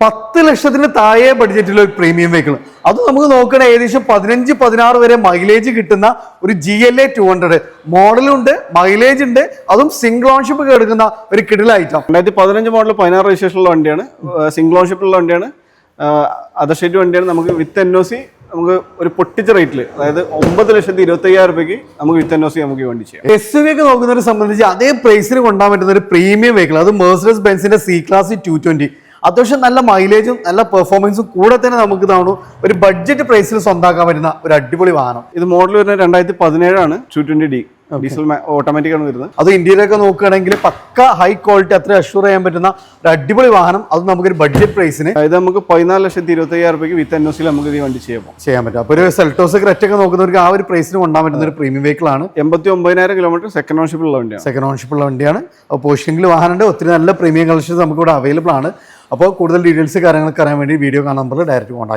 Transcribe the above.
10 ലക്ഷത്തിന് താഴെ ബഡ്ജറ്റിലുള്ള ഒരു പ്രീമിയം വെഹിക്കിൾ അത് നമുക്ക് നോക്കണ ഏകദേശം 15-16 വരെ മൈലേജ് കിട്ടുന്ന ഒരു GLA 200 മോഡലുണ്ട്, മൈലേജ് ഉണ്ട്, അതും സിംഗിൾ ഓൺഷിപ്പ് എടുക്കുന്ന ഒരു കിടില ഐറ്റം. 2015 മോഡൽ 16 രജിസ്ട്രേഷനുള്ള വണ്ടിയാണ്, സിംഗിൾ ഓൺഷിപ്പുള്ള വണ്ടിയാണ്, അതർ സ്റ്റേറ്റ് വണ്ടിയാണ്. നമുക്ക് വിത്ത് NOC നമുക്ക് ഒരു പൊട്ടിച്ച റേറ്റിൽ, അതായത് 9,25,000 രൂപയ്ക്ക് നമുക്ക് വിത്ത് NOC നമുക്ക് ഈ വണ്ടി ചെയ്യാം. SUV ഒക്കെ നോക്കുന്നവരെ സംബന്ധിച്ച് അതേ പ്രൈസിന് കൊണ്ടുപോകാൻ പറ്റുന്ന ഒരു പ്രീമിയം വെഹിക്കിൾ, അത് മെഴ്സിഡസ് ബെൻസിന്റെ C-Class 220. അത്യാവശ്യം നല്ല മൈലേജും നല്ല പെർഫോമൻസും കൂടെ തന്നെ നമുക്ക് ഇതാണ് ഒരു ബഡ്ജറ്റ് പ്രൈസിൽ സ്വന്തമാക്കാൻ പറ്റുന്ന ഒരു അടിപൊളി വാഹനം. ഇത് മോഡൽ വരുന്നത് 2017 ആണ്, 220D ഡീസൽ ഓട്ടോമാറ്റിക് ആണ് വരുന്നത്. അത് ഇന്ത്യയിലൊക്കെ നോക്കുകയാണെങ്കിൽ പക്ക ഹൈ ക്വാളിറ്റി അത്ര അഷ്യൂർ ചെയ്യാൻ പറ്റുന്ന ഒരു അടിപൊളി വാഹനം, അത് നമുക്കൊരു ബഡ്ജറ്റ് പ്രൈസിന് ഇത് നമുക്ക് 14,25,000 രൂപയ്ക്ക് വിത്ത് NOC നമുക്ക് ഈ വണ്ടി ചെയ്യാൻ പറ്റും. അപ്പോൾ ഒരു സെൽട്ടോസ് ക്രെറ്റ ഒക്കെ നോക്കുന്നവർക്ക് ആ ഒരു പ്രൈസിന് കൊണ്ടാൻ പറ്റുന്ന ഒരു പ്രീമിയം വെഹിക്കിൾ ആണ്. 89,000 കിലോമീറ്റർ സെക്കൻഡ് ഓൺഷിപ്പുള്ള വണ്ടിയാണ്. സെക്കൻഡ് ഓൺഷിപ്പുള്ള വണ്ടിയാണ്. അപ്പോൾ പോസ്റ്റിംഗിൽ വാഹനമുണ്ട്, ഒത്തിരി നല്ല പ്രീമിയം കളക്ഷൻസ് നമുക്ക് ഇവിടെ അവൈലബിൾ ആണ്. അപ്പോൾ കൂടുതൽ ഡീറ്റെയിൽസ് കാര്യങ്ങളൊക്കെ അറിയാൻ വേണ്ടി വീഡിയോ കാണാൻ നമ്പറിൽ ഡയറക്റ്റ് കോൺടാക്ട്